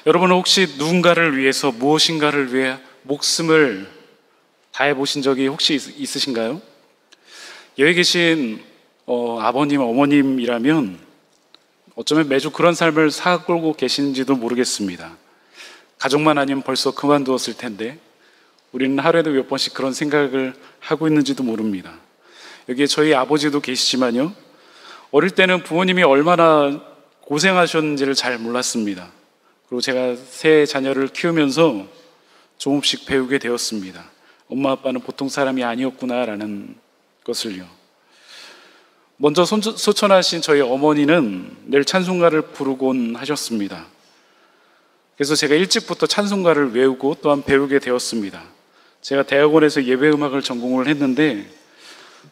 여러분은 혹시 누군가를 위해서 무엇인가를 위해 목숨을 다해 보신 적이 혹시 있으신가요? 여기 계신 아버님, 어머님이라면 어쩌면 매주 그런 삶을 살고 계신지도 모르겠습니다. 가족만 아니면 벌써 그만두었을 텐데 우리는 하루에도 몇 번씩 그런 생각을 하고 있는지도 모릅니다. 여기에 저희 아버지도 계시지만요, 어릴 때는 부모님이 얼마나 고생하셨는지를 잘 몰랐습니다. 그리고 제가 세 자녀를 키우면서 조금씩 배우게 되었습니다. 엄마 아빠는 보통 사람이 아니었구나라는 것을요. 먼저 소천하신 저희 어머니는 늘 찬송가를 부르곤 하셨습니다. 그래서 제가 일찍부터 찬송가를 외우고 또한 배우게 되었습니다. 제가 대학원에서 예배음악을 전공을 했는데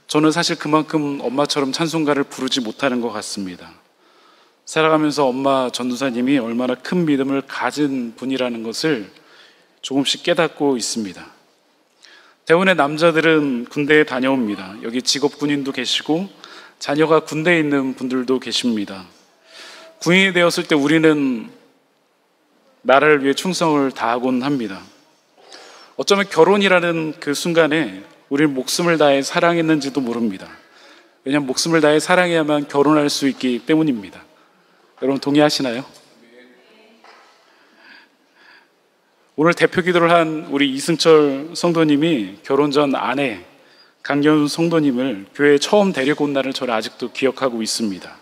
저는 사실 그만큼 엄마처럼 찬송가를 부르지 못하는 것 같습니다. 살아가면서 엄마 전도사님이 얼마나 큰 믿음을 가진 분이라는 것을 조금씩 깨닫고 있습니다. 대부분의 남자들은 군대에 다녀옵니다. 여기 직업 군인도 계시고 자녀가 군대에 있는 분들도 계십니다. 군인이 되었을 때 우리는 나라를 위해 충성을 다하곤 합니다. 어쩌면 결혼이라는 그 순간에 우리는 목숨을 다해 사랑했는지도 모릅니다. 왜냐하면 목숨을 다해 사랑해야만 결혼할 수 있기 때문입니다. 여러분 동의하시나요? 오늘 대표 기도를 한 우리 이승철 성도님이 결혼 전 아내 강경훈 성도님을 교회에 처음 데리고 온 날을 저는 아직도 기억하고 있습니다.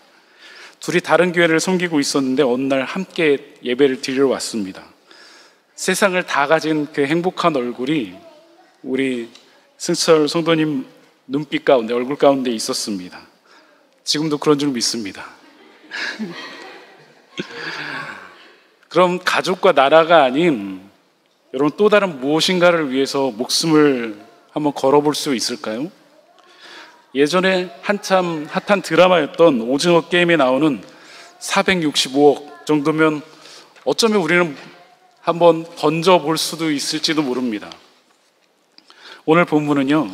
둘이 다른 교회를 섬기고 있었는데 어느 날 함께 예배를 드리러 왔습니다. 세상을 다 가진 그 행복한 얼굴이 우리 승철 성도님 눈빛 가운데, 얼굴 가운데 있었습니다. 지금도 그런 줄 믿습니다. 그럼 가족과 나라가 아닌 여러분 또 다른 무엇인가를 위해서 목숨을 한번 걸어볼 수 있을까요? 예전에 한참 핫한 드라마였던 오징어 게임에 나오는 465억 정도면 어쩌면 우리는 한번 던져볼 수도 있을지도 모릅니다. 오늘 본문은요,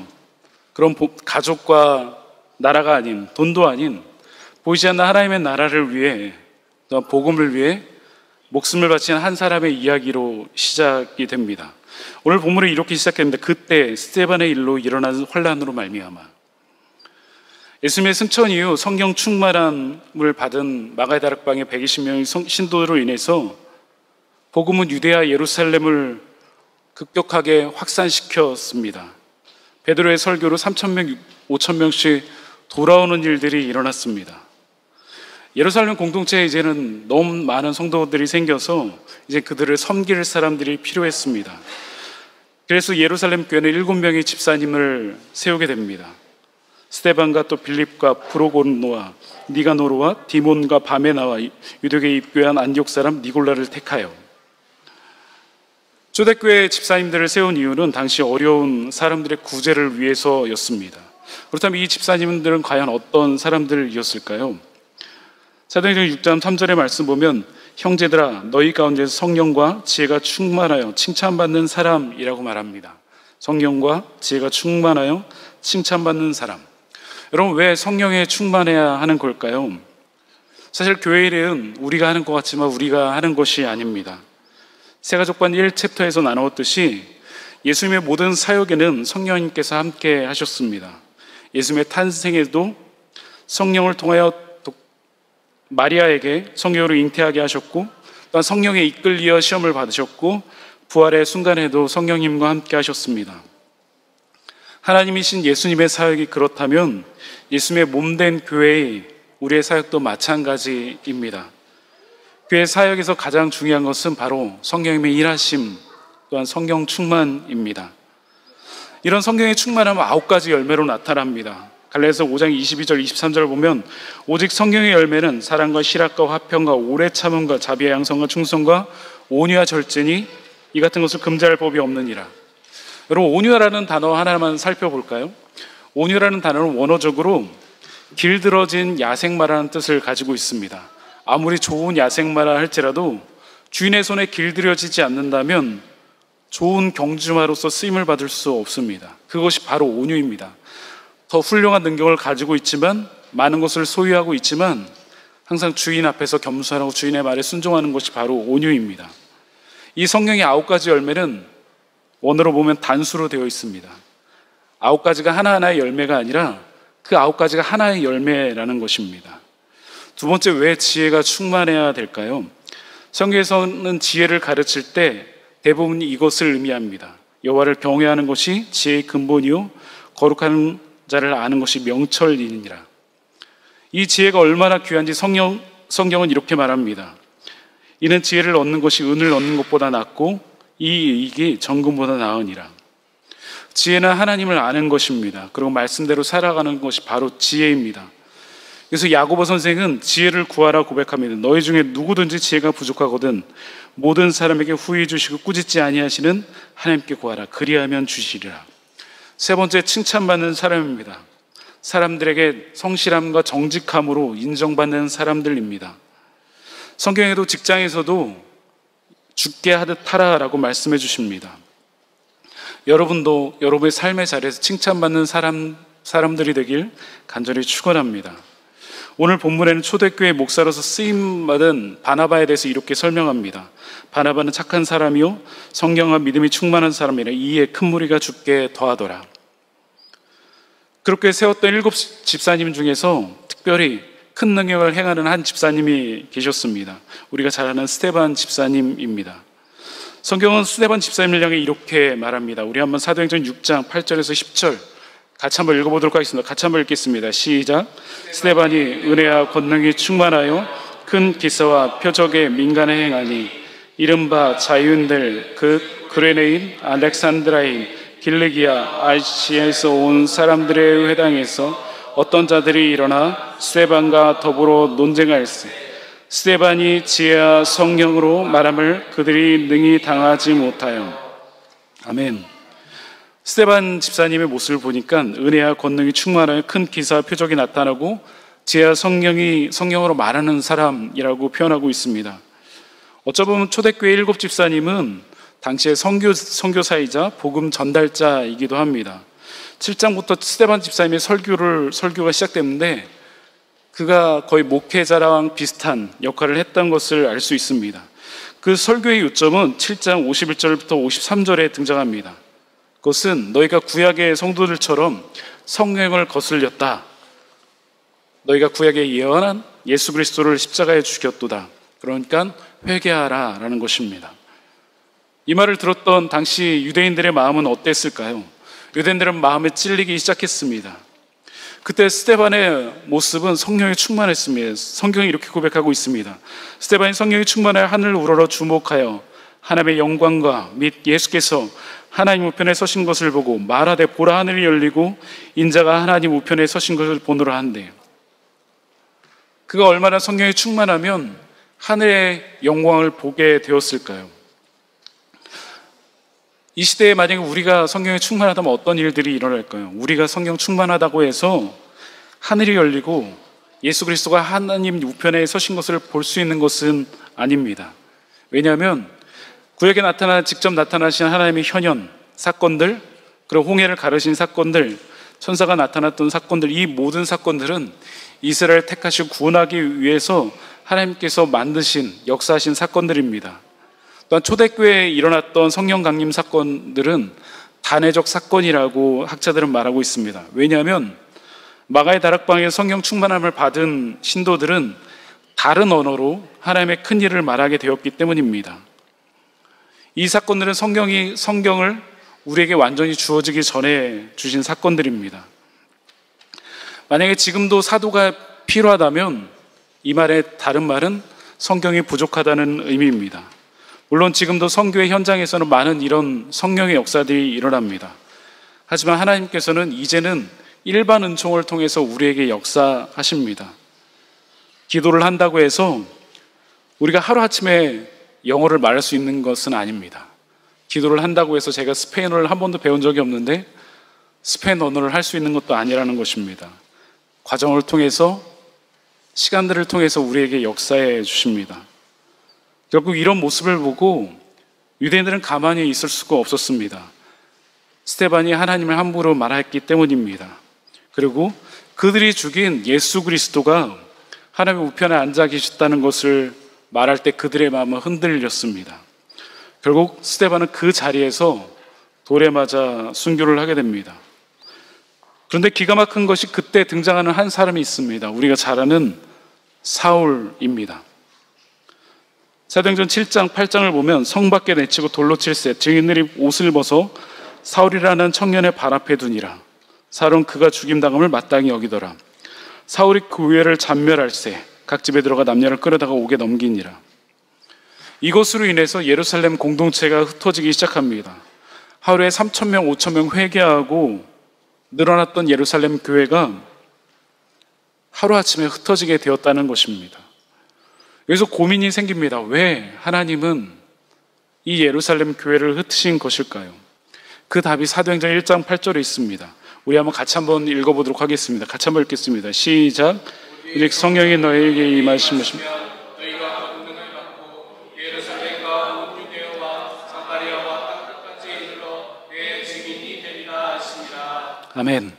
그런 가족과 나라가 아닌, 돈도 아닌 보이지 않는 하나님의 나라를 위해, 또한 복음을 위해 목숨을 바친 한 사람의 이야기로 시작이 됩니다. 오늘 본문을 이렇게 시작했는데 그때 스데반의 일로 일어난 환란으로 말미암아 예수님의 승천 이후 성령 충만함을 받은 마가의 다락방의 120명의 신도로 인해서 복음은 유대와 예루살렘을 급격하게 확산시켰습니다. 베드로의 설교로 3,000명, 5,000명씩 돌아오는 일들이 일어났습니다. 예루살렘 공동체에 이제는 너무 많은 성도들이 생겨서 이제 그들을 섬길 사람들이 필요했습니다. 그래서 예루살렘 교회는 7명의 집사님을 세우게 됩니다. 스데반과 또 빌립과 프로고노와 니가노르와 디몬과 바메나와 유대교에 입교한 안디옥 사람 니골라를 택하여 초대교회 집사님들을 세운 이유는 당시 어려운 사람들의 구제를 위해서였습니다. 그렇다면 이 집사님들은 과연 어떤 사람들이었을까요? 사도행전 6장 3절의 말씀 보면 형제들아 너희 가운데서 성령과 지혜가 충만하여 칭찬받는 사람이라고 말합니다. 성령과 지혜가 충만하여 칭찬받는 사람. 여러분 왜 성령에 충만해야 하는 걸까요? 사실 교회 일은 우리가 하는 것 같지만 우리가 하는 것이 아닙니다. 새가족반 1챕터에서 나누었듯이 예수님의 모든 사역에는 성령님께서 함께 하셨습니다. 예수님의 탄생에도 성령을 통하여 마리아에게 성령으로 잉태하게 하셨고 또한 성령에 이끌리어 시험을 받으셨고 부활의 순간에도 성령님과 함께 하셨습니다. 하나님이신 예수님의 사역이 그렇다면 예수님의 몸된 교회의 우리의 사역도 마찬가지입니다. 교회 사역에서 가장 중요한 것은 바로 성령님의 일하심 또한 성령 충만입니다. 이런 성령의 충만함은 9가지 열매로 나타납니다. 갈라디아서 5장 22절 23절 보면 오직 성령의 열매는 사랑과 실학과 화평과 오래 참음과 자비와 양성과 충성과 온유와 절제니 이 같은 것을 금지할 법이 없느니라. 여러분 온유라는 단어 하나만 살펴볼까요? 온유라는 단어는 원어적으로 길들어진 야생마라는 뜻을 가지고 있습니다. 아무리 좋은 야생마라 할지라도 주인의 손에 길들여지지 않는다면 좋은 경주마로서 쓰임을 받을 수 없습니다. 그것이 바로 온유입니다. 더 훌륭한 능력을 가지고 있지만 많은 것을 소유하고 있지만 항상 주인 앞에서 겸손하고 주인의 말에 순종하는 것이 바로 온유입니다. 이 성경의 9가지 열매는 원어로 보면 단수로 되어 있습니다. 9가지가 하나하나의 열매가 아니라 그 9가지가 하나의 열매라는 것입니다. 두 번째, 왜 지혜가 충만해야 될까요? 성경에서는 지혜를 가르칠 때 대부분 이것을 의미합니다. 여호와를 경외하는 것이 지혜의 근본이요 거룩한 자를 아는 것이 명철이니라. 이 지혜가 얼마나 귀한지 성경은 이렇게 말합니다. 이는 지혜를 얻는 것이 은을 얻는 것보다 낫고 이 이익이 정금보다 나으니라. 지혜는 하나님을 아는 것입니다. 그리고 말씀대로 살아가는 것이 바로 지혜입니다. 그래서 야고보 선생은 지혜를 구하라 고백합니다. 너희 중에 누구든지 지혜가 부족하거든 모든 사람에게 후히 주시고 꾸짖지 아니하시는 하나님께 구하라. 그리하면 주시리라. 세 번째, 칭찬받는 사람입니다. 사람들에게 성실함과 정직함으로 인정받는 사람들입니다. 성경에도 직장에서도 죽게 하듯 하라라고 말씀해 주십니다. 여러분도 여러분의 삶의 자리에서 칭찬받는 사람들이 되길 간절히 축원합니다. 오늘 본문에는 초대교회 목사로서 쓰임받은 바나바에 대해서 이렇게 설명합니다. 바나바는 착한 사람이요 성경과 믿음이 충만한 사람이라 이에 큰 무리가 죽게 더하더라. 그렇게 세웠던 7 집사님 중에서 특별히 큰 능력을 행하는 한 집사님이 계셨습니다. 우리가 잘 아는 스데반 집사님입니다. 성경은 스데반 집사님을 향해 이렇게 말합니다. 우리 한번 사도행전 6장 8절에서 10절 같이 한번 읽어보도록 하겠습니다. 같이 한번 읽겠습니다. 시작. 스데반이 은혜와 권능이 충만하여 큰 기사와 표적에 민간에 행하니 이른바 자유인들 그 그레네인, 알렉산드라인, 길르기아, 아시아에서 온 사람들의 회당에서 어떤 자들이 일어나 스데반과 더불어 논쟁하였으니 스데반이 지혜와 성령으로 말함을 그들이 능히 당하지 못하여. 아멘. 스데반 집사님의 모습을 보니까 은혜와 권능이 충만하여 큰 기사와 표적이 나타나고 지혜와 성령으로 말하는 사람이라고 표현하고 있습니다. 어쩌면 초대교회 7 집사님은 당시의 선교사이자 복음 전달자이기도 합니다. 7장부터 스데반 집사님의 설교가 시작됐는데 그가 거의 목회자랑 비슷한 역할을 했던 것을 알 수 있습니다. 그 설교의 요점은 7장 51절부터 53절에 등장합니다. 그것은 너희가 구약의 성도들처럼 성령을 거슬렸다. 너희가 구약에 예언한 예수 그리스도를 십자가에 죽였도다. 그러니까 회개하라 라는 것입니다. 이 말을 들었던 당시 유대인들의 마음은 어땠을까요? 유대인들은 마음에 찔리기 시작했습니다. 그때 스데반의 모습은 성령에 충만했습니다. 성경이 이렇게 고백하고 있습니다. 스데반이 성령에 충만하여 하늘을 우러러 주목하여 하나님의 영광과 및 예수께서 하나님 우편에 서신 것을 보고 말하되 보라 하늘이 열리고 인자가 하나님 우편에 서신 것을 보노라 한대요. 그가 얼마나 성령에 충만하면 하늘의 영광을 보게 되었을까요? 이 시대에 만약에 우리가 성경에 충만하다면 어떤 일들이 일어날까요? 우리가 성경 충만하다고 해서 하늘이 열리고 예수 그리스도가 하나님 우편에 서신 것을 볼 수 있는 것은 아닙니다. 왜냐하면 구약에 직접 나타나신 하나님의 현현, 사건들, 그리고 홍해를 가르신 사건들, 천사가 나타났던 사건들, 이 모든 사건들은 이스라엘을 택하시고 구원하기 위해서 하나님께서 만드신, 역사하신 사건들입니다. 또한 초대교회에 일어났던 성령 강림 사건들은 단회적 사건이라고 학자들은 말하고 있습니다. 왜냐하면 마가의 다락방에 성령 충만함을 받은 신도들은 다른 언어로 하나님의 큰 일을 말하게 되었기 때문입니다. 이 사건들은 성경을 우리에게 완전히 주어지기 전에 주신 사건들입니다. 만약에 지금도 사도가 필요하다면 이 말의 다른 말은 성경이 부족하다는 의미입니다. 물론 지금도 선교의 현장에서는 많은 이런 성령의 역사들이 일어납니다. 하지만 하나님께서는 이제는 일반 은총을 통해서 우리에게 역사하십니다. 기도를 한다고 해서 우리가 하루아침에 영어를 말할 수 있는 것은 아닙니다. 기도를 한다고 해서 제가 스페인어를 한 번도 배운 적이 없는데 스페인 언어를 할 수 있는 것도 아니라는 것입니다. 과정을 통해서, 시간들을 통해서 우리에게 역사해 주십니다. 결국 이런 모습을 보고 유대인들은 가만히 있을 수가 없었습니다. 스데반이 하나님을 함부로 말했기 때문입니다. 그리고 그들이 죽인 예수 그리스도가 하나님의 우편에 앉아 계셨다는 것을 말할 때 그들의 마음은 흔들렸습니다. 결국 스데반은 그 자리에서 돌에 맞아 순교를 하게 됩니다. 그런데 기가 막힌 것이 그때 등장하는 한 사람이 있습니다. 우리가 잘 아는 사울입니다. 사도행전 7장 8장을 보면 성 밖에 내치고 돌로 칠세 증인들이 옷을 벗어 사울이라는 청년의 발 앞에 두니라. 사울은 그가 죽임당함을 마땅히 여기더라. 사울이 그 교회를 잔멸할세 각 집에 들어가 남녀를 끌어다가 옥에 넘기니라. 이것으로 인해서 예루살렘 공동체가 흩어지기 시작합니다. 하루에 3,000명, 5,000명 회개하고 늘어났던 예루살렘 교회가 하루아침에 흩어지게 되었다는 것입니다. 여기서 고민이 생깁니다. 왜 하나님은 이 예루살렘 교회를 흩으신 것일까요? 그 답이 사도행전 1장 8절에 있습니다. 우리 한번 같이 한번 읽어보도록 하겠습니다. 같이 한번 읽겠습니다. 시작. 오직 성령이 너에게 임하심이시며 너희가 권능을 받고 예루살렘과 온 유대와 사마리아와 땅끝까지 이르러 내 증인이 되리라 하시니라. 아멘.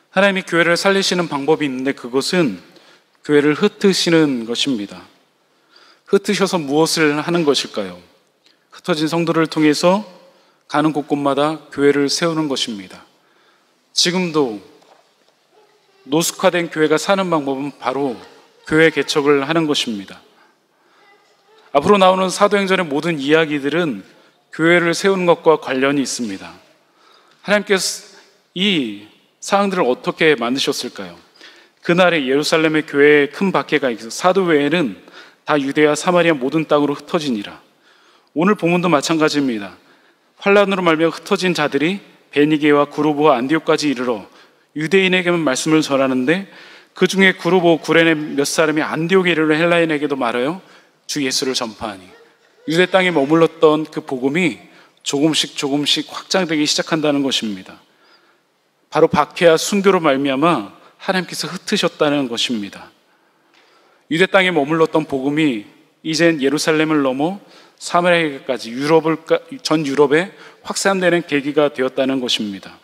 하나님이 교회를 살리시는 방법이 있는데 그것은 교회를 흩으시는 것입니다. 흩으셔서 무엇을 하는 것일까요? 흩어진 성도를 통해서 가는 곳곳마다 교회를 세우는 것입니다. 지금도 노숙화된 교회가 사는 방법은 바로 교회 개척을 하는 것입니다. 앞으로 나오는 사도행전의 모든 이야기들은 교회를 세우는 것과 관련이 있습니다. 하나님께서 이 사항들을 어떻게 만드셨을까요? 그날의 예루살렘의 교회에 큰 박해가 있어 사도 외에는 다 유대와 사마리아 모든 땅으로 흩어지니라. 오늘 본문도 마찬가지입니다. 환란으로 말미암아 흩어진 자들이 베니게와 구르보와 안디옥까지 이르러 유대인에게만 말씀을 전하는데 그 중에 구르보 구레네 몇 사람이 안디옥에 이르러 헬라인에게도 말하여 주 예수를 전파하니 유대 땅에 머물렀던 그 복음이 조금씩 확장되기 시작한다는 것입니다. 바로 박해와 순교로 말미암아 하나님께서 흩으셨다는 것입니다. 유대 땅에 머물렀던 복음이 이젠 예루살렘을 넘어 사마리아까지 전 유럽에 확산되는 계기가 되었다는 것입니다.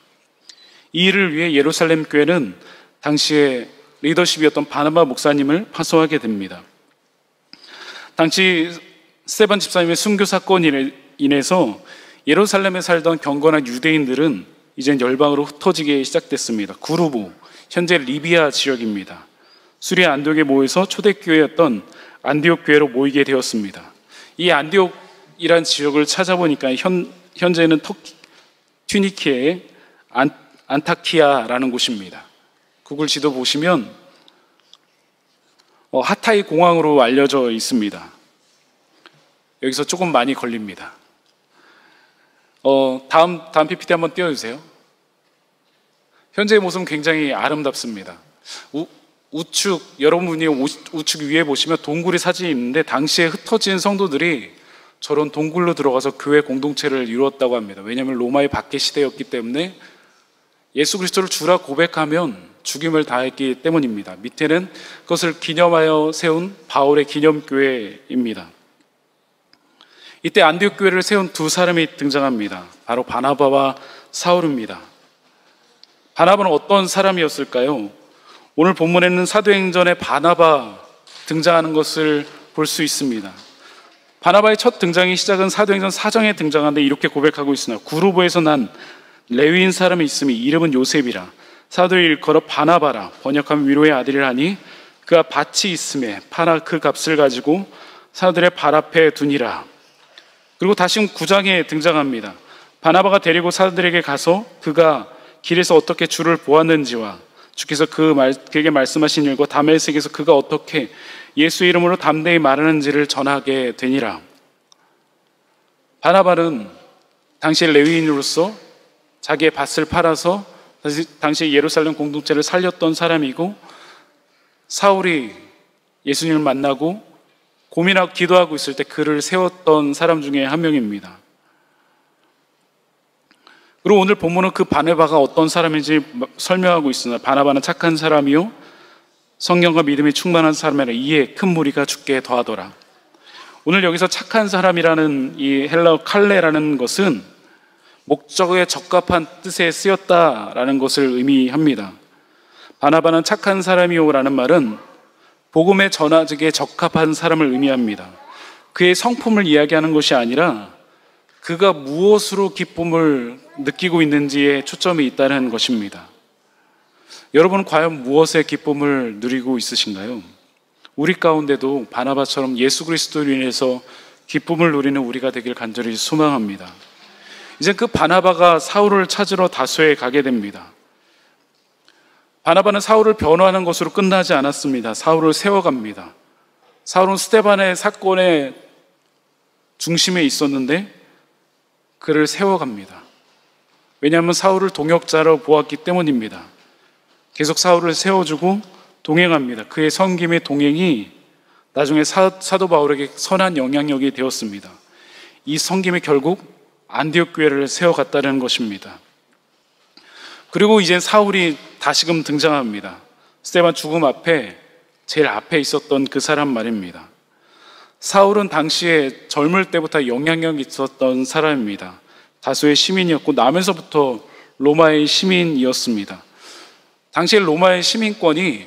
이 일을 위해 예루살렘 교회는 당시에 리더십이었던 바나바 목사님을 파송하게 됩니다. 당시 스데반 집사님의 순교 사건으로 인해서 예루살렘에 살던 경건한 유대인들은 이젠 열방으로 흩어지기 시작됐습니다. 구르보, 현재 리비아 지역입니다. 수리아 안디옥에 모여서 초대교회였던 안디옥 교회로 모이게 되었습니다. 이 안디옥이란 지역을 찾아보니까 현재는 튀니키의 안타키아라는 곳입니다. 구글 지도 보시면 하타이 공항으로 알려져 있습니다. 여기서 조금 많이 걸립니다. 다음 PPT 한번 띄워주세요. 현재의 모습은 굉장히 아름답습니다. 우측, 여러분이 우측 위에 보시면 동굴이 사진이 있는데 당시에 흩어진 성도들이 저런 동굴로 들어가서 교회 공동체를 이루었다고 합니다. 왜냐하면 로마의 박해 시대였기 때문에 예수 그리스도를 주라 고백하면 죽임을 당했기 때문입니다. 밑에는 그것을 기념하여 세운 바울의 기념교회입니다. 이때 안디옥 교회를 세운 두 사람이 등장합니다. 바로 바나바와 사울입니다. 바나바는 어떤 사람이었을까요? 오늘 본문에는 사도행전에 바나바 등장하는 것을 볼 수 있습니다. 바나바의 첫 등장의 시작은 사도행전 4장에 등장하는데 이렇게 고백하고 있으나 구르보에서 난 레위인 사람이 있음이 이름은 요셉이라 사도의 일컬어 바나바라 번역하면 위로의 아들이라 하니 그가 밭이 있음에 파나 그 값을 가지고 사도들의 발 앞에 두니라. 그리고 다시 9장에 등장합니다. 바나바가 데리고 사도들에게 가서 그가 길에서 어떻게 주를 보았는지와 주께서 그에게 말씀하신 일과 다메섹에서 그가 어떻게 예수 이름으로 담대히 말하는지를 전하게 되니라. 바나바는 당시 레위인으로서 자기의 밭을 팔아서 당시 예루살렘 공동체를 살렸던 사람이고, 사울이 예수님을 만나고 고민하고 기도하고 있을 때 그를 세웠던 사람 중에 한 명입니다. 그리고 오늘 본문은 그 바나바가 어떤 사람인지 설명하고 있으나 바나바는 착한 사람이요 성령과 믿음이 충만한 사람이라 이에 큰 무리가 죽게 더하더라. 오늘 여기서 착한 사람이라는 이 헬라어 칼레라는 것은 목적에 적합한 뜻에 쓰였다라는 것을 의미합니다. 바나바는 착한 사람이요라는 말은 복음의 전하직에 적합한 사람을 의미합니다. 그의 성품을 이야기하는 것이 아니라 그가 무엇으로 기쁨을 느끼고 있는지에 초점이 있다는 것입니다. 여러분은 과연 무엇의 기쁨을 누리고 있으신가요? 우리 가운데도 바나바처럼 예수 그리스도로 인해서 기쁨을 누리는 우리가 되길 간절히 소망합니다. 이제 그 바나바가 사울을 찾으러 다소에 가게 됩니다. 바나바는 사울을 변호하는 것으로 끝나지 않았습니다. 사울을 세워갑니다. 사울은 스데반의 사건의 중심에 있었는데 그를 세워갑니다. 왜냐하면 사울을 동역자로 보았기 때문입니다. 계속 사울을 세워주고 동행합니다. 그의 섬김의 동행이 나중에 사도 바울에게 선한 영향력이 되었습니다. 이 섬김이 결국 안디옥 교회를 세워갔다는 것입니다. 그리고 이제 사울이 다시금 등장합니다. 스데반 죽음 앞에 제일 앞에 있었던 그 사람 말입니다. 사울은 당시에 젊을 때부터 영향력이 있었던 사람입니다. 다소의 시민이었고 나면서부터 로마의 시민이었습니다. 당시에 로마의 시민권이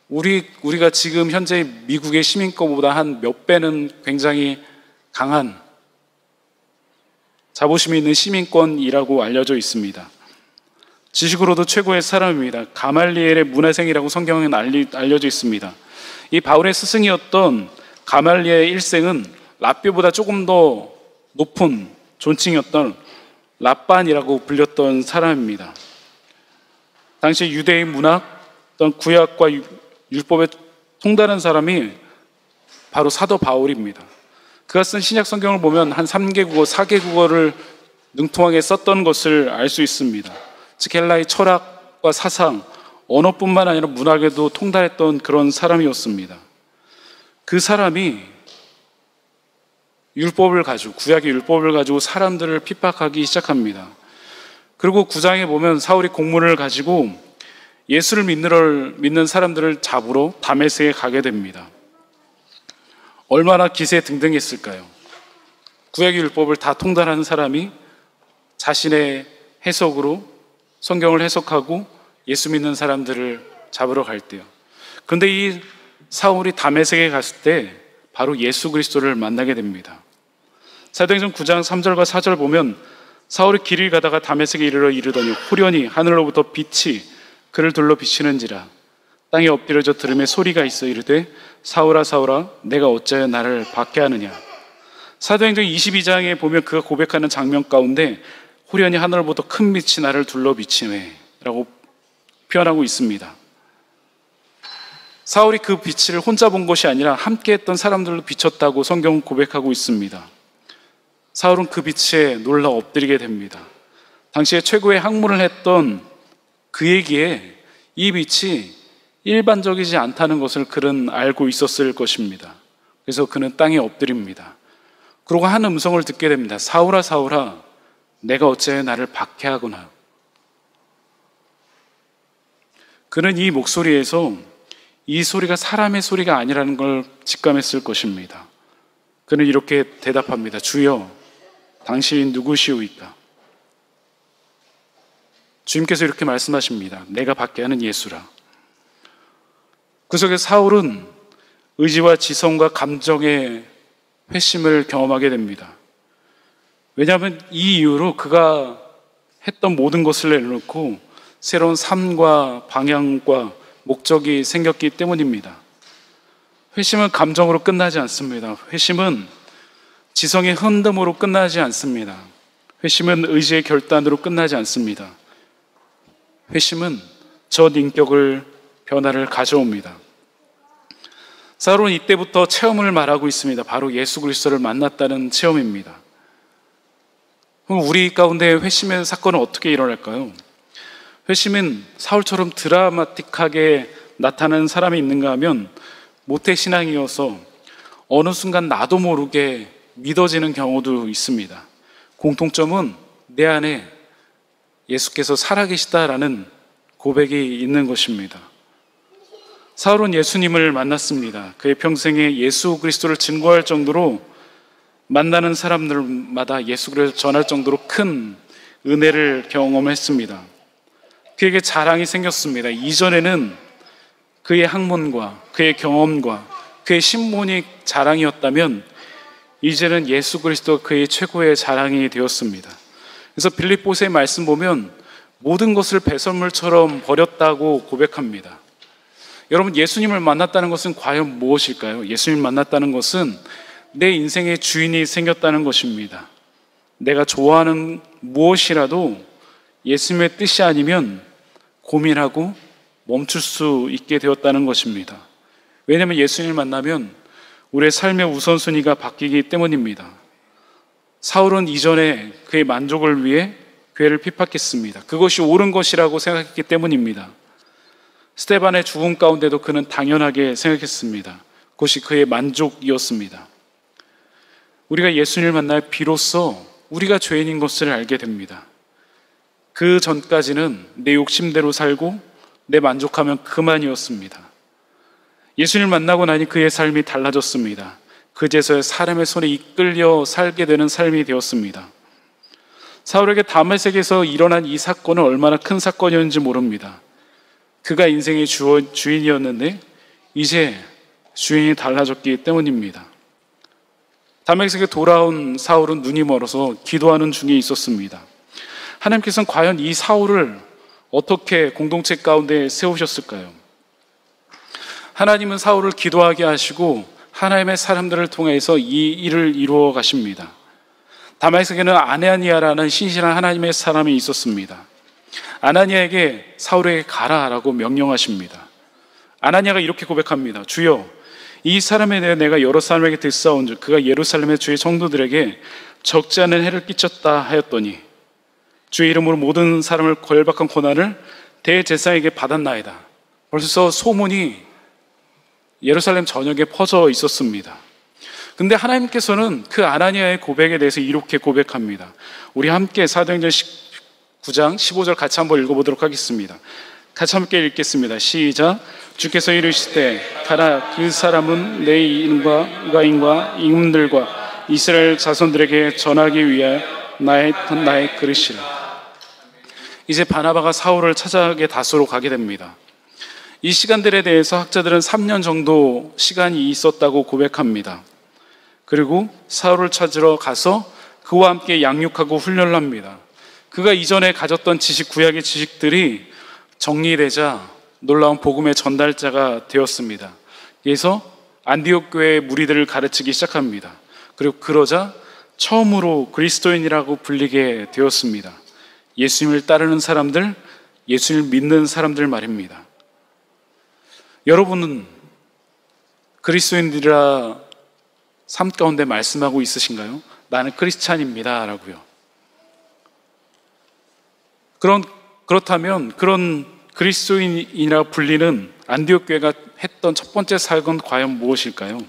우리가 지금 현재 미국의 시민권보다 한 몇 배는 굉장히 강한 자부심이 있는 시민권이라고 알려져 있습니다. 지식으로도 최고의 사람입니다. 가말리엘의 문화생이라고 성경에 알려져 있습니다. 이 바울의 스승이었던 가말리엘의 일생은 랍비보다 조금 더 높은 존칭이었던 랍반이라고 불렸던 사람입니다. 당시 유대인 문학, 어떤 구약과 율법에 통달한 사람이 바로 사도 바울입니다. 그가 쓴 신약 성경을 보면 한 3개 국어, 4개 국어를 능통하게 썼던 것을 알 수 있습니다. 즉 헬라의 철학과 사상, 언어뿐만 아니라 문학에도 통달했던 그런 사람이었습니다. 그 사람이 구약의 율법을 가지고 사람들을 핍박하기 시작합니다. 그리고 9장에 보면 사울이 공문을 가지고 예수를 믿는 사람들을 잡으러 다메섹에 가게 됩니다. 얼마나 기세등등했을까요? 구약의 율법을 다 통달하는 사람이 자신의 해석으로 성경을 해석하고 예수 믿는 사람들을 잡으러 갈 때요. 그런데 이 사울이 다메섹에 갔을 때 바로 예수 그리스도를 만나게 됩니다. 사도행전 9장 3절과 4절 보면 사울이 길을 가다가 다메섹에 이르더니 호련히 하늘로부터 빛이 그를 둘러 비치는지라 땅에 엎드려져 들음에 소리가 있어 이르되 사울아 사울아 내가 어찌하여 나를 박해하느냐. 사도행전 22장에 보면 그가 고백하는 장면 가운데 호련히 하늘로부터 큰 빛이 나를 둘러 비치네 라고 표현하고 있습니다. 사울이 그 빛을 혼자 본 것이 아니라 함께 했던 사람들로 비쳤다고 성경은 고백하고 있습니다. 사울은 그 빛에 놀라 엎드리게 됩니다. 당시에 최고의 학문을 했던 그에게 이 빛이 일반적이지 않다는 것을 그는 알고 있었을 것입니다. 그래서 그는 땅에 엎드립니다. 그러고 한 음성을 듣게 됩니다. 사울아 사울아 내가 어찌하여 나를 박해하구나. 그는 이 목소리에서 이 소리가 사람의 소리가 아니라는 걸 직감했을 것입니다. 그는 이렇게 대답합니다. 주여 당신이 누구시오이까? 주님께서 이렇게 말씀하십니다. 내가 박해하는 예수라. 그 속에 사울은 의지와 지성과 감정의 회심을 경험하게 됩니다. 왜냐하면 이 이후로 그가 했던 모든 것을 내려놓고 새로운 삶과 방향과 목적이 생겼기 때문입니다. 회심은 감정으로 끝나지 않습니다. 회심은 지성의 흔듦으로 끝나지 않습니다. 회심은 의지의 결단으로 끝나지 않습니다. 회심은 전 인격을 변화를 가져옵니다. 사울은 이때부터 체험을 말하고 있습니다. 바로 예수 그리스도를 만났다는 체험입니다. 그럼 우리 가운데 회심의 사건은 어떻게 일어날까요? 회심은 사울처럼 드라마틱하게 나타나는 사람이 있는가 하면 모태신앙이어서 어느 순간 나도 모르게 믿어지는 경우도 있습니다. 공통점은 내 안에 예수께서 살아계시다라는 고백이 있는 것입니다. 사울은 예수님을 만났습니다. 그의 평생에 예수 그리스도를 증거할 정도로 만나는 사람들마다 예수 그리스도를 전할 정도로 큰 은혜를 경험했습니다. 그에게 자랑이 생겼습니다. 이전에는 그의 학문과 그의 경험과 그의 신분이 자랑이었다면 이제는 예수 그리스도 그의 최고의 자랑이 되었습니다. 그래서 빌립보서의 말씀 보면 모든 것을 배설물처럼 버렸다고 고백합니다. 여러분, 예수님을 만났다는 것은 과연 무엇일까요? 예수님을 만났다는 것은 내 인생의 주인이 생겼다는 것입니다. 내가 좋아하는 무엇이라도 예수님의 뜻이 아니면 고민하고 멈출 수 있게 되었다는 것입니다. 왜냐하면 예수님을 만나면 우리의 삶의 우선순위가 바뀌기 때문입니다. 사울은 이전에 그의 만족을 위해 교회를 핍박했습니다. 그것이 옳은 것이라고 생각했기 때문입니다. 스데반의 죽음 가운데도 그는 당연하게 생각했습니다. 그것이 그의 만족이었습니다. 우리가 예수님을 만나 비로소 우리가 죄인인 것을 알게 됩니다. 그 전까지는 내 욕심대로 살고 내 만족하면 그만이었습니다. 예수님을 만나고 나니 그의 삶이 달라졌습니다. 그제서야 사람의 손에 이끌려 살게 되는 삶이 되었습니다. 사울에게 다메섹에서 일어난 이 사건은 얼마나 큰 사건이었는지 모릅니다. 그가 인생의 주인이었는데 이제 주인이 달라졌기 때문입니다. 다메섹에 돌아온 사울은 눈이 멀어서 기도하는 중에 있었습니다. 하나님께서는 과연 이 사울을 어떻게 공동체 가운데 세우셨을까요? 하나님은 사울을 기도하게 하시고 하나님의 사람들을 통해서 이 일을 이루어 가십니다. 다메섹에는 아나니아라는 신실한 하나님의 사람이 있었습니다. 아나니아에게 사울에게 가라라고 명령하십니다. 아나니아가 이렇게 고백합니다. 주여, 이 사람에 대해 내가 여러 사람에게 들싸운즉 그가 예루살렘의 주의 성도들에게 적지 않은 해를 끼쳤다 하였더니 주의 이름으로 모든 사람을 결박한 고난을 대제사장에게 받았나이다. 벌써 소문이 예루살렘 전역에 퍼져 있었습니다. 근데 하나님께서는 그 아나니아의 고백에 대해서 이렇게 고백합니다. 우리 함께 사도행전 19장 15절 같이 한번 읽어보도록 하겠습니다. 같이 함께 읽겠습니다. 시작. 주께서 이르시되 가라, 그 사람은 내 이름과 의가인과 임금들과 이스라엘 자손들에게 전하기 위하여 나의 그릇이라. 이제 바나바가 사울을 찾아가게 다소로 가게 됩니다. 이 시간들에 대해서 학자들은 3년 정도 시간이 있었다고 고백합니다. 그리고 사울을 찾으러 가서 그와 함께 양육하고 훈련을 합니다. 그가 이전에 가졌던 지식, 구약의 지식들이 정리되자 놀라운 복음의 전달자가 되었습니다. 그래서 안디옥 교회의 무리들을 가르치기 시작합니다. 그리고 그러자 처음으로 그리스도인이라고 불리게 되었습니다. 예수님을 따르는 사람들, 예수님을 믿는 사람들 말입니다. 여러분은 그리스도인들이라 삶 가운데 말씀하고 있으신가요? 나는 크리스찬입니다 라고요. 그렇다면 그런 그리스도인이라 불리는 안디옥 교회가 했던 첫 번째 사역은 과연 무엇일까요?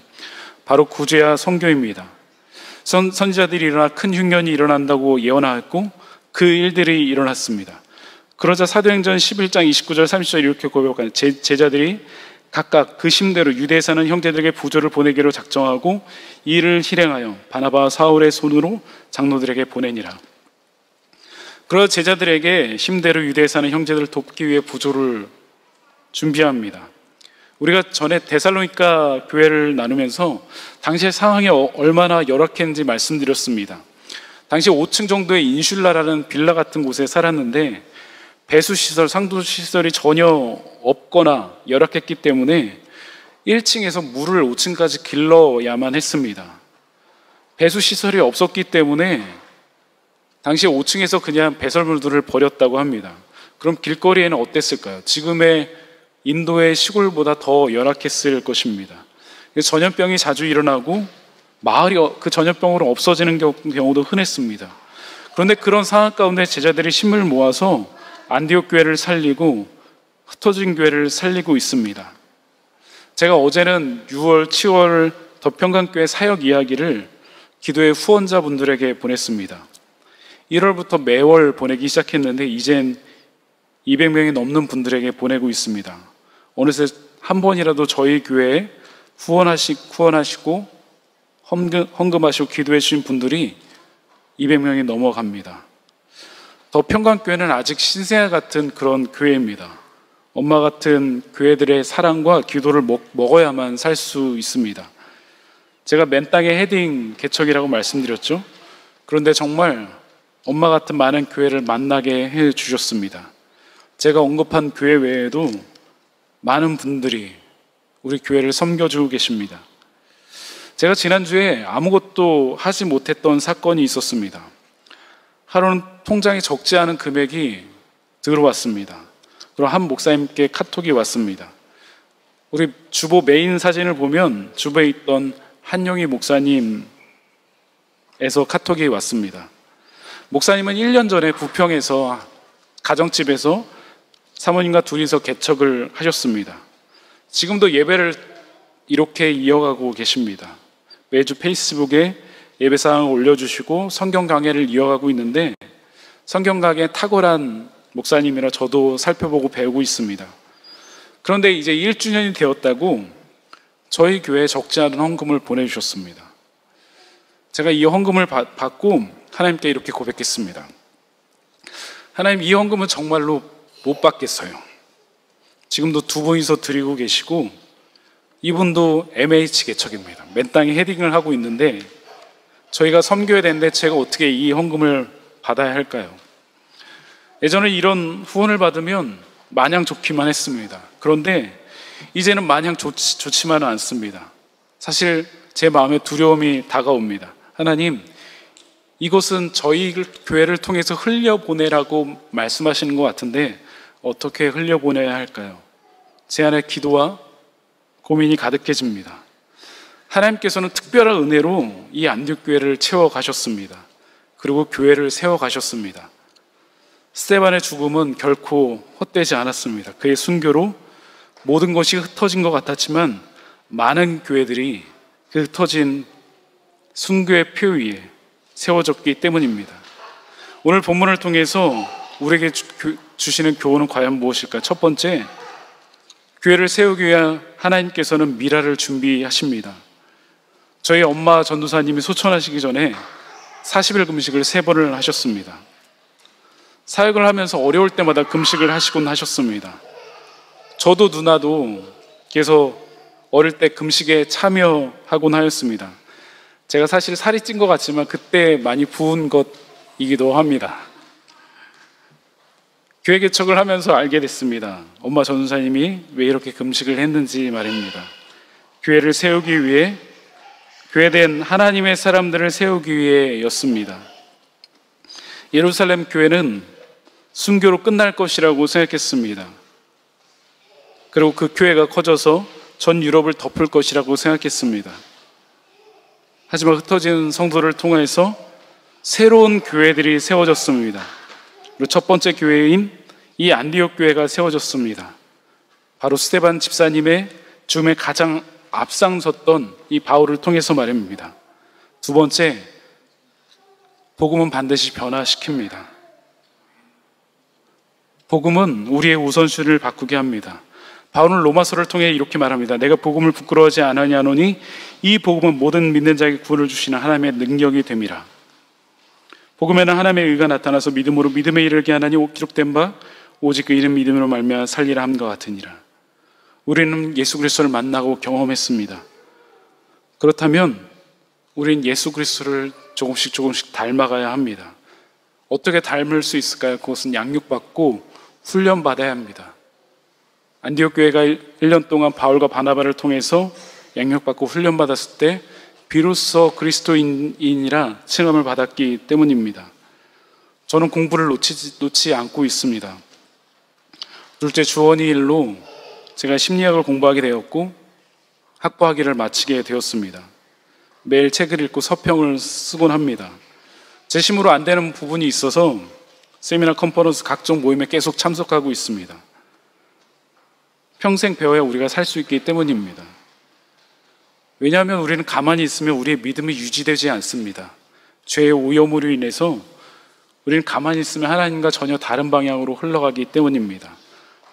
바로 구제와 선교입니다. 선지자들이 일어나 큰 흉년이 일어난다고 예언하였고 그 일들이 일어났습니다. 그러자 사도행전 11장 29절 30절 이렇게 고백하는 제자들이 각각 그 심대로 유대에 사는 형제들에게 부조를 보내기로 작정하고 이 일을 실행하여 바나바와 사울의 손으로 장로들에게 보내니라. 그러자 제자들에게 심대로 유대에 사는 형제들을 돕기 위해 부조를 준비합니다. 우리가 전에 데살로니가 교회를 나누면서 당시의 상황이 얼마나 열악했는지 말씀드렸습니다. 당시 5층 정도의 인슐라라는 빌라 같은 곳에 살았는데 배수시설, 상도시설이 전혀 없거나 열악했기 때문에 1층에서 물을 5층까지 길러야만 했습니다. 배수시설이 없었기 때문에 당시 5층에서 그냥 배설물들을 버렸다고 합니다. 그럼 길거리에는 어땠을까요? 지금의 인도의 시골보다 더 열악했을 것입니다. 전염병이 자주 일어나고 마을이 그 전염병으로 없어지는 경우도 흔했습니다. 그런데 그런 상황 가운데 제자들이 힘을 모아서 안디옥 교회를 살리고 흩어진 교회를 살리고 있습니다. 제가 어제는 6월, 7월 덕평강교회 사역 이야기를 기도의 후원자분들에게 보냈습니다. 1월부터 매월 보내기 시작했는데 이젠 200명이 넘는 분들에게 보내고 있습니다. 어느새 한 번이라도 저희 교회에 후원하시고 헌금하시고 기도해 주신 분들이 200명이 넘어갑니다. 더 평강교회는 아직 신생아 같은 그런 교회입니다. 엄마 같은 교회들의 사랑과 기도를 먹어야만 살 수 있습니다. 제가 맨 땅의 헤딩 개척이라고 말씀드렸죠. 그런데 정말 엄마 같은 많은 교회를 만나게 해 주셨습니다. 제가 언급한 교회 외에도 많은 분들이 우리 교회를 섬겨주고 계십니다. 제가 지난주에 아무것도 하지 못했던 사건이 있었습니다. 하루는 통장에 적지 않은 금액이 들어왔습니다. 그럼 한 목사님께 카톡이 왔습니다. 우리 주보 메인 사진을 보면 주보에 있던 한용희 목사님에서 카톡이 왔습니다. 목사님은 1년 전에 부평에서 가정집에서 사모님과 둘이서 개척을 하셨습니다. 지금도 예배를 이렇게 이어가고 계십니다. 매주 페이스북에 예배사항을 올려주시고 성경 강해를 이어가고 있는데, 성경 강해 탁월한 목사님이라 저도 살펴보고 배우고 있습니다. 그런데 이제 1주년이 되었다고 저희 교회에 적지 않은 헌금을 보내주셨습니다. 제가 이 헌금을 받고 하나님께 이렇게 고백했습니다. 하나님, 이 헌금은 정말로 못 받겠어요. 지금도 두 분이서 드리고 계시고, 이분도 MH 개척입니다. 맨 땅에 헤딩을 하고 있는데 저희가 섬겨야 되는데 제가 어떻게 이 헌금을 받아야 할까요? 예전에 이런 후원을 받으면 마냥 좋기만 했습니다. 그런데 이제는 마냥 좋지만은 않습니다. 사실 제 마음에 두려움이 다가옵니다. 하나님, 이것은 저희 교회를 통해서 흘려보내라고 말씀하시는 것 같은데 어떻게 흘려보내야 할까요? 제 안에 기도와 고민이 가득해집니다. 하나님께서는 특별한 은혜로 이 안디옥교회를 채워가셨습니다. 그리고 교회를 세워가셨습니다. 스데반의 죽음은 결코 헛되지 않았습니다. 그의 순교로 모든 것이 흩어진 것 같았지만 많은 교회들이 그 흩어진 순교의 표 위에 세워졌기 때문입니다. 오늘 본문을 통해서 우리에게 주시는 교훈은 과연 무엇일까? 첫 번째, 교회를 세우기 위해 하나님께서는 미라를 준비하십니다. 저희 엄마 전도사님이 소천하시기 전에 40일 금식을 3번을 하셨습니다. 사역을 하면서 어려울 때마다 금식을 하시곤 하셨습니다. 저도 누나도 계속 어릴 때 금식에 참여하곤 하였습니다. 제가 사실 살이 찐 것 같지만 그때 많이 부은 것이기도 합니다. 교회 개척을 하면서 알게 됐습니다. 엄마 전도사님이 왜 이렇게 금식을 했는지 말입니다. 교회를 세우기 위해, 교회된 하나님의 사람들을 세우기 위해였습니다. 예루살렘 교회는 순교로 끝날 것이라고 생각했습니다. 그리고 그 교회가 커져서 전 유럽을 덮을 것이라고 생각했습니다. 하지만 흩어진 성도를 통해서 새로운 교회들이 세워졌습니다. 그리고 첫 번째 교회인 이 안디옥 교회가 세워졌습니다. 바로 스데반 집사님의 죽음에 가장 앞장섰던 이 바울을 통해서 말입니다. 두 번째, 복음은 반드시 변화시킵니다. 복음은 우리의 우선순위를 바꾸게 합니다. 바울은 로마서를 통해 이렇게 말합니다. 내가 복음을 부끄러워하지 아니하노니 이 복음은 모든 믿는 자에게 구원을 주시는 하나님의 능력이 됨이라. 복음에는 하나님의 의가 나타나서 믿음으로 믿음에 이르게 하나니 기록된 바 오직 그 이름 믿음으로 말미암아 살리라 함과 같으니라. 우리는 예수 그리스도를 만나고 경험했습니다. 그렇다면 우리는 예수 그리스도를 조금씩 닮아가야 합니다. 어떻게 닮을 수 있을까요? 그것은 양육받고 훈련받아야 합니다. 안디옥 교회가 1년 동안 바울과 바나바를 통해서 양육받고 훈련받았을 때 비로소 그리스도인이라 칭함을 받았기 때문입니다. 저는 공부를 놓지 않고 있습니다. 둘째, 주원이 일로 제가 심리학을 공부하게 되었고 학부학위를 마치게 되었습니다. 매일 책을 읽고 서평을 쓰곤 합니다. 제 힘으로 안 되는 부분이 있어서 세미나, 컨퍼런스, 각종 모임에 계속 참석하고 있습니다. 평생 배워야 우리가 살 수 있기 때문입니다. 왜냐하면 우리는 가만히 있으면 우리의 믿음이 유지되지 않습니다. 죄의 오염으로 인해서 우리는 가만히 있으면 하나님과 전혀 다른 방향으로 흘러가기 때문입니다.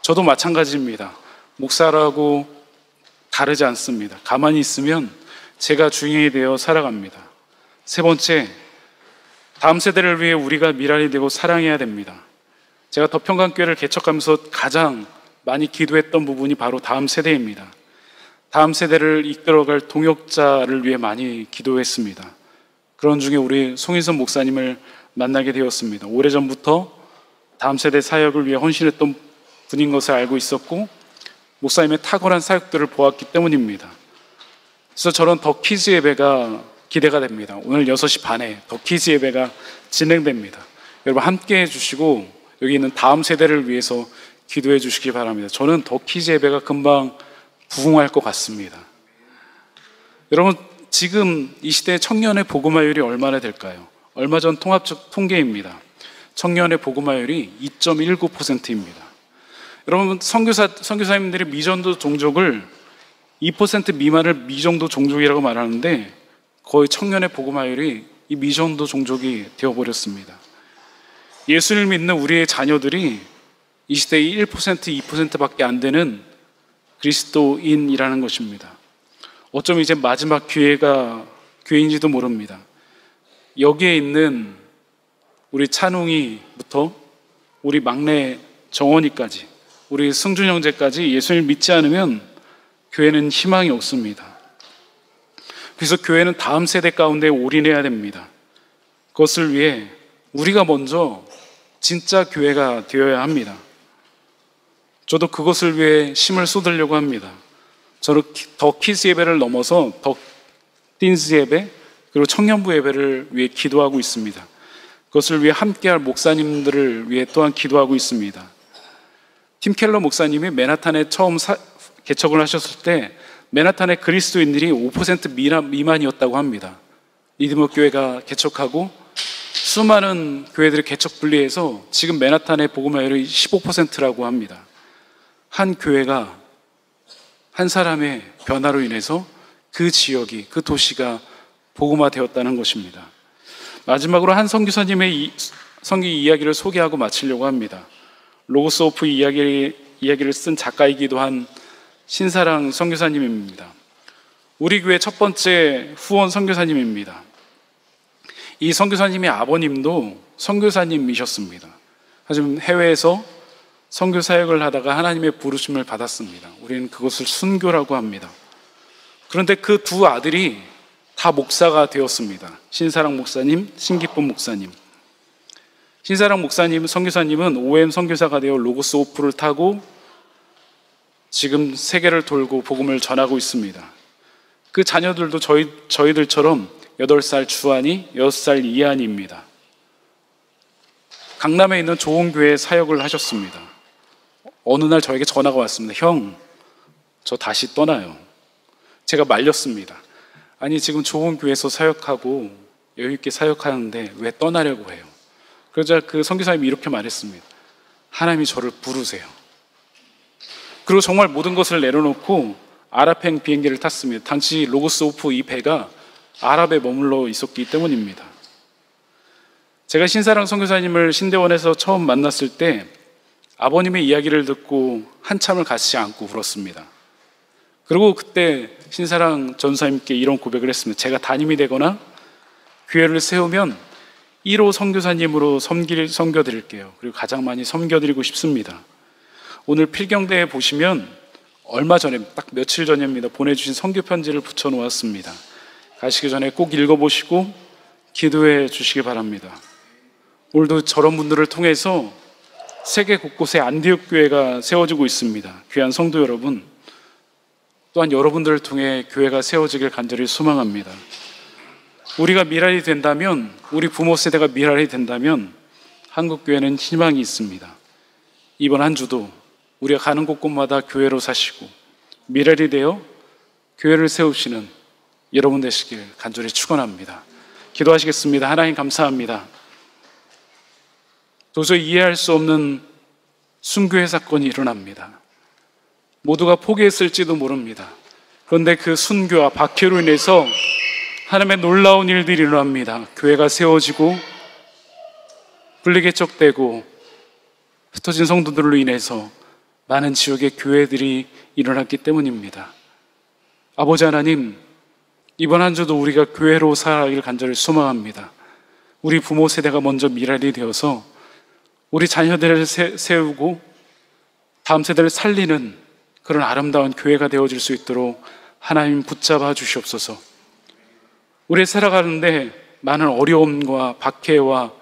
저도 마찬가지입니다. 목사라고 다르지 않습니다. 가만히 있으면 제가 주인이 되어 살아갑니다. 세 번째, 다음 세대를 위해 우리가 미랄이 되고 사랑해야 됩니다. 제가 더평강교회를 개척하면서 가장 많이 기도했던 부분이 바로 다음 세대입니다. 다음 세대를 이끌어갈 동역자를 위해 많이 기도했습니다. 그런 중에 우리 송인선 목사님을 만나게 되었습니다. 오래전부터 다음 세대 사역을 위해 헌신했던 분인 것을 알고 있었고 목사님의 탁월한 사역들을 보았기 때문입니다. 그래서 저런 더 키즈 예배가 기대가 됩니다. 오늘 6시 반에 더 키즈 예배가 진행됩니다. 여러분 함께 해주시고 여기 있는 다음 세대를 위해서 기도해 주시기 바랍니다. 저는 더 키즈 예배가 금방 부흥할 것 같습니다. 여러분 지금 이 시대의 청년의 복음화율이 얼마나 될까요? 얼마 전 통합적 통계입니다. 청년의 복음화율이 2.19%입니다. 여러분 선교사님들이 미전도 종족을 2% 미만을 미정도 종족이라고 말하는데 거의 청년의 복음화율이 이 미정도 종족이 되어버렸습니다. 예수를 믿는 우리의 자녀들이 이 시대의 1%, 2%밖에 안 되는 그리스도인이라는 것입니다. 어쩌면 이제 마지막 기회인지도 모릅니다. 여기에 있는 우리 찬웅이부터 우리 막내 정원이까지 우리 승준 형제까지 예수를 믿지 않으면 교회는 희망이 없습니다. 그래서 교회는 다음 세대 가운데 올인해야 됩니다. 그것을 위해 우리가 먼저 진짜 교회가 되어야 합니다. 저도 그것을 위해 힘을 쏟으려고 합니다. 저는 더 키즈 예배를 넘어서 더 틴즈 예배 그리고 청년부 예배를 위해 기도하고 있습니다. 그것을 위해 함께할 목사님들을 위해 또한 기도하고 있습니다. 팀 켈러 목사님이 맨하탄에 처음 개척을 하셨을 때 맨하탄의 그리스도인들이 5% 미만이었다고 합니다. 리드머 교회가 개척하고 수많은 교회들이 개척 분리해서 지금 맨하탄의 복음화율이 15%라고 합니다. 한 교회가 한 사람의 변화로 인해서 그 지역이 그 도시가 복음화되었다는 것입니다. 마지막으로 한 선교사님의 선교 이야기를 소개하고 마치려고 합니다. 로고스 오프 이야기를 쓴 작가이기도 한 신사랑 선교사님입니다. 우리 교회 첫 번째 후원 선교사님입니다. 이 선교사님의 아버님도 선교사님이셨습니다. 하지만 해외에서 선교 사역을 하다가 하나님의 부르심을 받았습니다. 우리는 그것을 순교라고 합니다. 그런데 그 두 아들이 다 목사가 되었습니다. 신사랑 목사님, 신기쁨 목사님. 신사랑 목사님, 선교사님은 OM 선교사가 되어 로고스 오프를 타고 지금 세계를 돌고 복음을 전하고 있습니다. 그 자녀들도 저희들처럼 8살 주한이, 6살 이한이입니다. 강남에 있는 좋은 교회에 사역을 하셨습니다. 어느 날 저에게 전화가 왔습니다. 형, 저 다시 떠나요. 제가 말렸습니다. 아니 지금 좋은 교회에서 사역하고 여유있게 사역하는데 왜 떠나려고 해요? 그러자 그 선교사님이 이렇게 말했습니다. 하나님이 저를 부르세요. 그리고 정말 모든 것을 내려놓고 아랍행 비행기를 탔습니다. 당시 로고스 오프 이 배가 아랍에 머물러 있었기 때문입니다. 제가 신사랑 선교사님을 신대원에서 처음 만났을 때 아버님의 이야기를 듣고 한참을 같이 안고 울었습니다. 그리고 그때 신사랑 전사님께 이런 고백을 했습니다. 제가 담임이 되거나 교회를 세우면 1호 선교사님으로 섬겨드릴게요. 그리고 가장 많이 섬겨드리고 싶습니다. 오늘 필경대에 보시면 얼마 전에 딱 며칠 전입니다. 보내주신 선교 편지를 붙여놓았습니다. 가시기 전에 꼭 읽어보시고 기도해 주시기 바랍니다. 오늘도 저런 분들을 통해서 세계 곳곳에 안디옥 교회가 세워지고 있습니다. 귀한 성도 여러분, 또한 여러분들을 통해 교회가 세워지길 간절히 소망합니다. 우리가 미랄이 된다면, 우리 부모 세대가 미랄이 된다면 한국교회는 희망이 있습니다. 이번 한 주도 우리가 가는 곳곳마다 교회로 사시고 미랄이 되어 교회를 세우시는 여러분 되시길 간절히 축원합니다. 기도하시겠습니다. 하나님 감사합니다. 도저히 이해할 수 없는 순교의 사건이 일어납니다. 모두가 포기했을지도 모릅니다. 그런데 그 순교와 박해로 인해서 하나님의 놀라운 일들이 일어납니다. 교회가 세워지고 분리개척되고 흩어진 성도들로 인해서 많은 지역의 교회들이 일어났기 때문입니다. 아버지 하나님, 이번 한 주도 우리가 교회로 살아가길 간절히 소망합니다. 우리 부모 세대가 먼저 미랄이 되어서 우리 자녀들을 세우고 다음 세대를 살리는 그런 아름다운 교회가 되어질 수 있도록 하나님 붙잡아 주시옵소서. 우리 살아가는데 많은 어려움과 박해와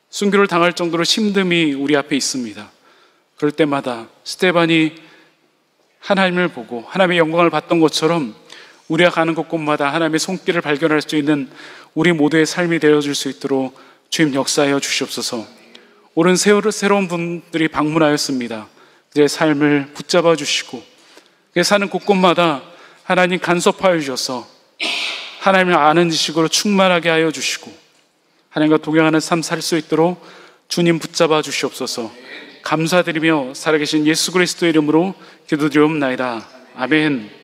순교를 당할 정도로 힘듦이 우리 앞에 있습니다. 그럴 때마다 스데반이 하나님을 보고 하나님의 영광을 봤던 것처럼 우리가 가는 곳곳마다 하나님의 손길을 발견할 수 있는 우리 모두의 삶이 되어줄 수 있도록 주님 역사하여 주시옵소서. 오늘 새로운 분들이 방문하였습니다. 그들의 삶을 붙잡아 주시고 사는 곳곳마다 하나님 간섭하여 주셔서 하나님을 아는 지식으로 충만하게 하여 주시고 하나님과 동행하는 삶 살 수 있도록 주님 붙잡아 주시옵소서. 감사드리며 살아계신 예수 그리스도의 이름으로 기도드리옵나이다. 아멘.